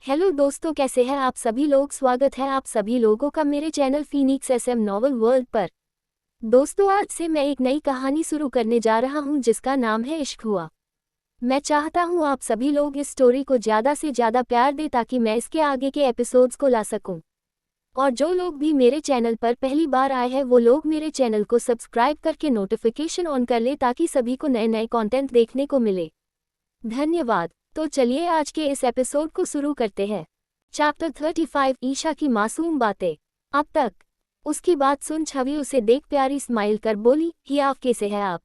Hello दोस्तों, कैसे हैं आप सभी लोग। स्वागत है आप सभी लोगों का मेरे channel Phoenix SM novel world पर। दोस्तों, आज से मैं एक नई कहानी शुरू करने जा रहा हूं जिसका नाम है इश्क हुआ। मैं चाहता हूं आप सभी लोग इस स्टोरी को ज़्यादा से ज़्यादा प्यार दें ताकि मैं इसके आगे के एपिसोड्स को ला सकूं। और जो लोग भी मेरे चैनल पर पहली बार आए हैं वो लोग मेरे चैनल को सब्सक्राइब करके नोटिफिकेशन ऑन कर ले ताकि सभी को नए नए कंटेंट देखने को मिले। धन्यवाद। तो चलिए आज के इस एपिसोड को शुरू करते हैं। चैप्टर 35, ईशा की मासूम बातें। अब तक उसकी बात सुन छवि उसे देख प्यारी स्माइल कर बोली, ही आप कैसे हैं आप।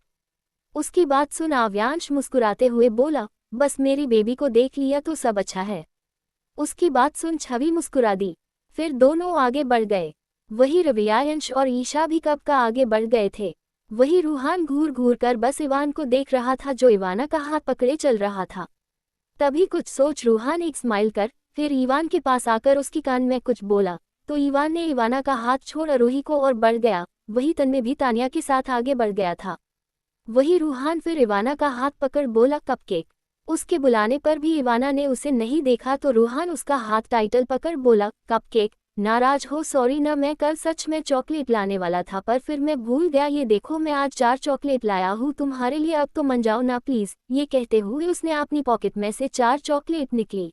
उसकी बात सुन आव्यांश मुस्कुराते हुए बोला, बस मेरी बेबी को देख लिया तो सब अच्छा है। उसकी बात सुन छवि मुस्कुरा दी। फिर दोनों आगे बढ़ गए। वही रवियांश और ईशा भी कब का आगे बढ़ गए थे। वही रूहान घूर घूर कर बस इवान को देख रहा था जो इवाना का हाथ पकड़े चल रहा था। तभी कुछ सोच रूहान एक स्माइल कर फिर इवान के पास आकर उसकी कान में कुछ बोला तो इवान ने इवाना का हाथ छोड़ आरोही को और बढ़ गया। वही तन्मय भी तानिया के साथ आगे बढ़ गया था। वही रूहान फिर इवाना का हाथ पकड़ बोला, कपकेक। उसके बुलाने पर भी इवाना ने उसे नहीं देखा तो रूहान उसका हाथ टाइटल पकड़ बोला, कपकेक नाराज हो सॉरी ना, मैं कल सच में चॉकलेट लाने वाला था पर फिर मैं भूल गया। ये देखो मैं आज 4 चॉकलेट लाया हूँ तुम्हारे लिए, अब तो मन जाओ ना प्लीज। ये कहते हुए उसने अपनी पॉकेट में से 4 चॉकलेट निकली।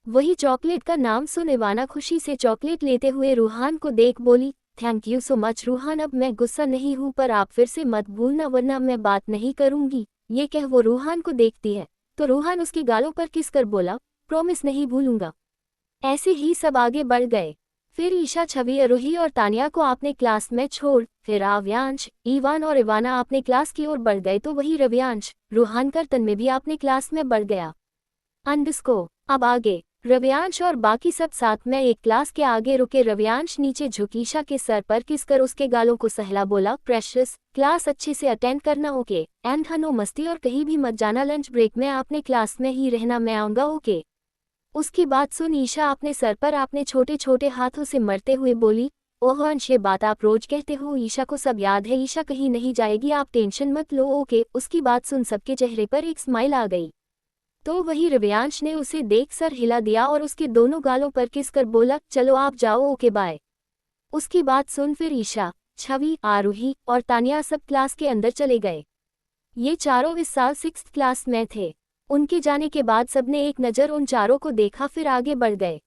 वही चॉकलेट का नाम सुन इवाना खुशी से चॉकलेट लेते हुए रूहान को देख बोली, thank you so much Ruhan, अब मैं गुस्सा नहीं हूँ पर आप फिर से मत भूलना वरना मैं बात नहीं करूँगी। ये कह वो रूहान को देखती है तो रूहान उसकी गालों पर किस कर बोला, प्रॉमिस नहीं भूलूंगा। ऐसे ही सब आगे बढ़ गए। फिर ईशा छवि आरोही और तानिया को अपने क्लास में छोड़ फिर आव्यांश इवान और इवाना अपने क्लास की ओर बढ़ गए तो वही रवियांश रूहान कर तन्मय भी अपने क्लास में बढ़ गया। अब आगे रवियांश और बाकी सब साथ में एक क्लास के आगे रुके। रवियांश नीचे झुक ईशा के सर पर किसकर उसके गालों को सहला बोला, प्रेशियस क्लास अच्छे से अटेंड करना ओके, एंड हनो मस्ती और कहीं भी मत जाना, लंच ब्रेक में अपने क्लास में ही रहना, मैं आऊँगा ओके। उसकी बात सुन ईशा अपने सर पर अपने छोटे छोटे हाथों से मरते हुए बोली, ओह अंश ये बात आप रोज कहते हो, ईशा को सब याद है, ईशा कहीं नहीं जाएगी, आप टेंशन मत लो ओके। उसकी बात सुन सबके चेहरे पर एक स्माइल आ गई। तो वही रवियांश ने उसे देख सर हिला दिया और उसके दोनों गालों पर किस कर बोला, चलो आप जाओ ओके बाय। उसकी बात सुन फिर ईशा छवि आरोही और तानिया सब क्लास के अंदर चले गए। ये चारों इस साल 6th क्लास में थे। उनके जाने के बाद सबने एक नज़र उन चारों को देखा फिर आगे बढ़ गए।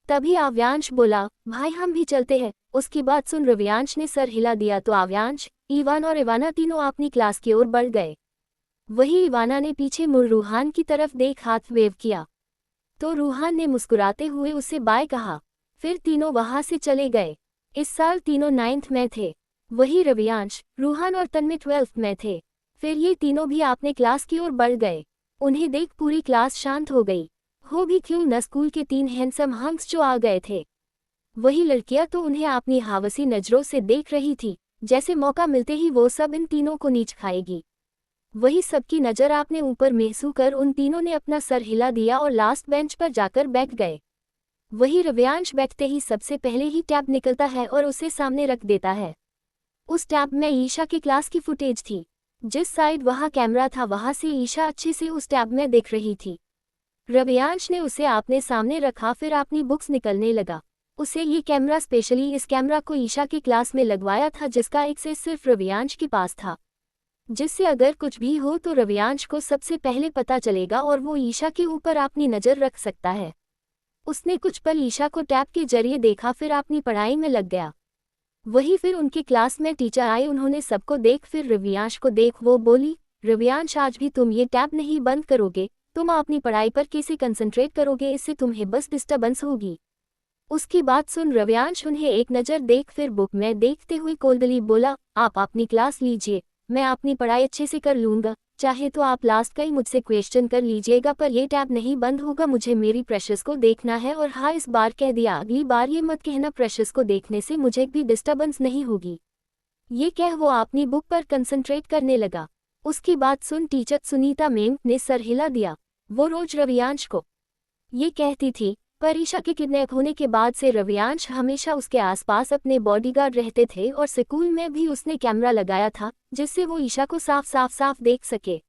तभी आव्यांश बोला, भाई हम भी चलते हैं। उसकी बात सुन रवियांश ने सर हिला दिया तो आव्यांश इवान और इवाना तीनों अपनी क्लास की ओर बढ़ गए। वही इवाना ने पीछे मुड़ रूहान की तरफ देख हाथ वेव किया तो रूहान ने मुस्कुराते हुए उसे बाय कहा। फिर तीनों वहां से चले गए। इस साल तीनों 9th में थे। वही रवियांश रूहान और तन्मय 12th में थे। फिर ये तीनों भी अपने क्लास की ओर बढ़ गए। उन्हें देख पूरी क्लास शांत हो गई। हो भी क्यों न स्कूल के 3 हैंडसम हंक्स जो आ गए थे। वही लड़कियां तो उन्हें अपनी हावसी नजरों से देख रही थी, जैसे मौका मिलते ही वो सब इन तीनों को नीच खाएगी। वही सबकी नज़र आपने ऊपर महसूस कर उन तीनों ने अपना सर हिला दिया और लास्ट बेंच पर जाकर बैठ गए। वही रवियांश बैठते ही सबसे पहले ही टैब निकलता है और उसे सामने रख देता है। उस टैब में ईशा की क्लास की फुटेज थी। जिस साइड वहाँ कैमरा था वहाँ से ईशा अच्छे से उस टैब में दिख रही थी। रवियांश ने उसे आपने सामने रखा फिर अपनी बुक्स निकलने लगा। उसे ये कैमरा स्पेशली इस कैमरा को ईशा की क्लास में लगवाया था जिसका एक्सेस सिर्फ रवियांश के पास था, जिससे अगर कुछ भी हो तो रवियांश को सबसे पहले पता चलेगा और वो ईशा के ऊपर अपनी नज़र रख सकता है। उसने कुछ पल ईशा को टैब के जरिए देखा फिर अपनी पढ़ाई में लग गया। वही फिर उनकी क्लास में टीचर आए, उन्होंने सबको देख फिर रवियांश को देख वो बोली, रवियांश आज भी तुम ये टैब नहीं बंद करोगे, तुम अपनी पढ़ाई पर कैसे कंसंट्रेट करोगे, इससे तुम्हें बस डिस्टर्बेंस होगी। उसकी बात सुन रवियांश उन्हें एक नज़र देख फिर बुक में देखते हुए कोल्डली बोला, आप अपनी क्लास लीजिए, मैं अपनी पढ़ाई अच्छे से कर लूँगा, चाहे तो आप लास्ट का ही मुझसे क्वेश्चन कर लीजिएगा पर यह टैब नहीं बंद होगा, मुझे मेरी प्रेशर्स को देखना है। और हाँ इस बार कह दिया, अगली बार ये मत कहना प्रेशर्स को देखने से मुझे भी डिस्टर्बेंस नहीं होगी। ये कह वो अपनी बुक पर कंसंट्रेट करने लगा। उसकी बात सुन टीचर सुनीता मैम ने सर हिला दिया। वो रोज रवियांश को ये कहती थी पर ईशा के किडनैप होने के बाद से रवियांश हमेशा उसके आसपास अपने बॉडीगार्ड रहते थे और स्कूल में भी उसने कैमरा लगाया था जिससे वो ईशा को साफ देख सके।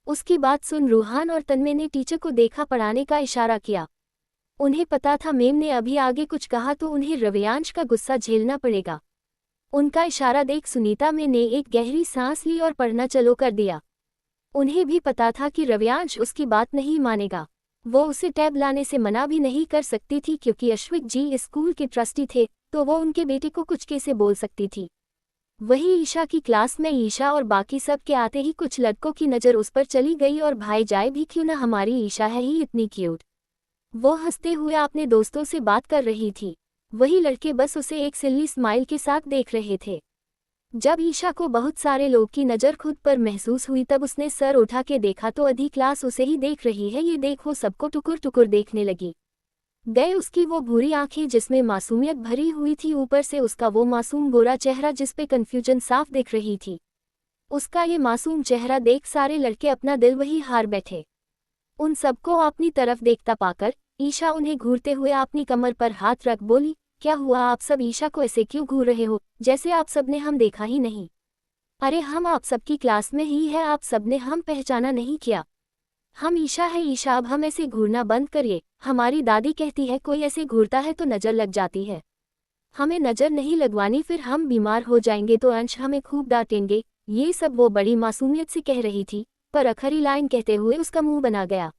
उसकी बात सुन रूहान और तन्मय ने टीचर को देखा पढ़ाने का इशारा किया। उन्हें पता था मेम ने अभी आगे कुछ कहा तो उन्हें रवियांश का गुस्सा झेलना पड़ेगा। उनका इशारा देख सुनीता मैम ने एक गहरी सांस ली और पढ़ना चालू कर दिया। उन्हें भी पता था कि रवियांश उसकी बात नहीं मानेगा। वो उसे टैब लाने से मना भी नहीं कर सकती थी क्योंकि अश्विक जी इस स्कूल के ट्रस्टी थे, तो वो उनके बेटे को कुछ कैसे बोल सकती थी। वही ईशा की क्लास में ईशा और बाकी सब के आते ही कुछ लड़कों की नज़र उस पर चली गई और भाई जाए भी क्यों ना, हमारी ईशा है ही इतनी क्यूट। वो हंसते हुए अपने दोस्तों से बात कर रही थी। वही लड़के बस उसे एक सिल्ली स्माइल के साथ देख रहे थे। जब ईशा को बहुत सारे लोग की नज़र खुद पर महसूस हुई तब उसने सर उठा के देखा तो आधी क्लास उसे ही देख रही है। ये देख वो सबको टुकुर टुकुर देखने लगी। गए उसकी वो भूरी आंखें जिसमें मासूमियत भरी हुई थी, ऊपर से उसका वो मासूम गोरा चेहरा जिस पे कन्फ्यूजन साफ दिख रही थी। उसका ये मासूम चेहरा देख सारे लड़के अपना दिल वही हार बैठे। उन सबको अपनी तरफ देखता पाकर ईशा उन्हें घूरते हुए अपनी कमर पर हाथ रख बोली, क्या हुआ आप सब ईशा को ऐसे क्यों घूर रहे हो, जैसे आप सबने हम देखा ही नहीं। अरे हम आप सबकी क्लास में ही है, आप सबने हम पहचाना नहीं किया। हम ईशा है ईशा, अब हम ऐसे घूरना बंद करिए। हमारी दादी कहती है कोई ऐसे घूरता है तो नज़र लग जाती है। हमें नज़र नहीं लगवानी, फिर हम बीमार हो जाएंगे तो अंश हमें खूब डांटेंगे। ये सब वो बड़ी मासूमियत से कह रही थी, पर आखिरी लाइन कहते हुए उसका मुंह बना गया।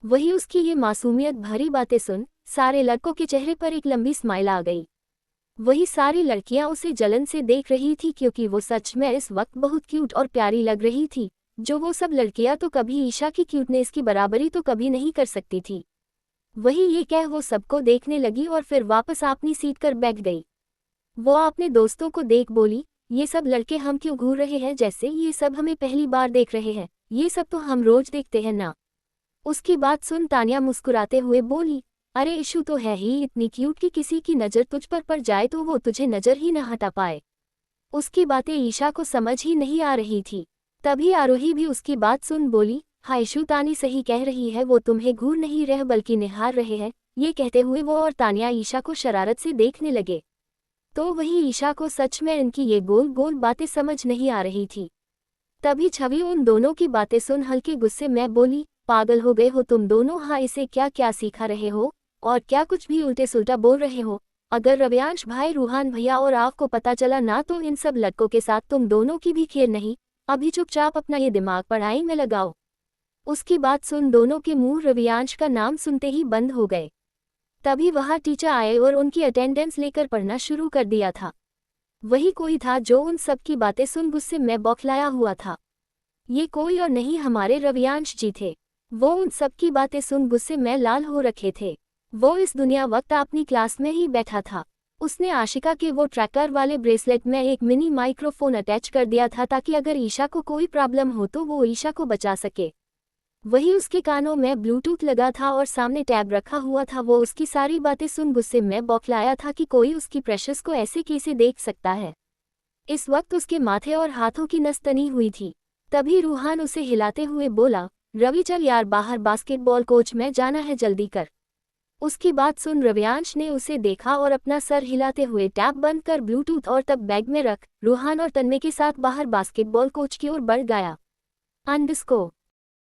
वही उसकी ये मासूमियत भरी बातें सुन सारे लड़कों के चेहरे पर एक लंबी स्माइल आ गई। वही सारी लड़कियां उसे जलन से देख रही थी क्योंकि वो सच में इस वक्त बहुत क्यूट और प्यारी लग रही थी। जो वो सब लड़कियां तो कभी ईशा की क्यूटनेस की बराबरी तो कभी नहीं कर सकती थी। वही ये कह वो सबको देखने लगी और फिर वापस अपनी सीट पर बैठ गई। वो अपने दोस्तों को देख बोली, ये सब लड़के हम क्यों घूर रहे हैं, जैसे ये सब हमें पहली बार देख रहे हैं। ये सब तो हम रोज देखते हैं ना। उसकी बात सुन तानिया मुस्कुराते हुए बोली, अरे इशू तो है ही इतनी क्यूट कि किसी की नज़र तुझ पर पड़ जाए तो वो तुझे नज़र ही न हटा पाए। उसकी बातें ईशा को समझ ही नहीं आ रही थी। तभी आरोही भी उसकी बात सुन बोली, हाँ इशू तानी सही कह रही है, वो तुम्हें घूर नहीं रहे बल्कि निहार रहे हैं। ये कहते हुए वो और तानिया ईशा को शरारत से देखने लगे। तो वही ईशा को सच में इनकी ये गोल गोल बातें समझ नहीं आ रही थी। तभी छवि उन दोनों की बातें सुन हल्के गुस्से में बोली, पागल हो गए हो तुम दोनों, हाँ इसे क्या क्या सिखा रहे हो और क्या कुछ भी उल्टे सुल्टा बोल रहे हो। अगर रवियांश भाई, रूहान भैया और आपको पता चला ना तो इन सब लड़कों के साथ तुम दोनों की भी खैर नहीं। अभी चुपचाप अपना ये दिमाग पढ़ाई में लगाओ। उसकी बात सुन दोनों के मुंह रवियांश का नाम सुनते ही बंद हो गए। तभी वहां टीचर आए और उनकी अटेंडेंस लेकर पढ़ना शुरू कर दिया था। वही कोई था जो उन सब की बातें सुन गुस्से में बौखलाया हुआ था। ये कोई और नहीं हमारे रवियांश जी थे। वो उन सब की बातें सुन गुस्से में लाल हो रखे थे। वो इस दुनिया वक्त अपनी क्लास में ही बैठा था। उसने आशिका के वो ट्रैकर वाले ब्रेसलेट में एक मिनी माइक्रोफोन अटैच कर दिया था ताकि अगर ईशा को कोई प्रॉब्लम हो तो वो ईशा को बचा सके। वही उसके कानों में ब्लूटूथ लगा था और सामने टैब रखा हुआ था। वो उसकी सारी बातें सुन गुस्से में बौखलाया था कि कोई उसकी प्रेशस को ऐसे कैसे देख सकता है। इस वक्त उसके माथे और हाथों की नस तनी हुई थी। तभी रूहान उसे हिलाते हुए बोला, रवि चल यार बाहर बास्केटबॉल कोच में जाना है, जल्दी कर। उसकी बात सुन रवियांश ने उसे देखा और अपना सर हिलाते हुए टैब बंद कर ब्लूटूथ और तब बैग में रख रूहान और तन्मय के साथ बाहर बास्केटबॉल कोच की ओर बढ़ गया। अंडस्को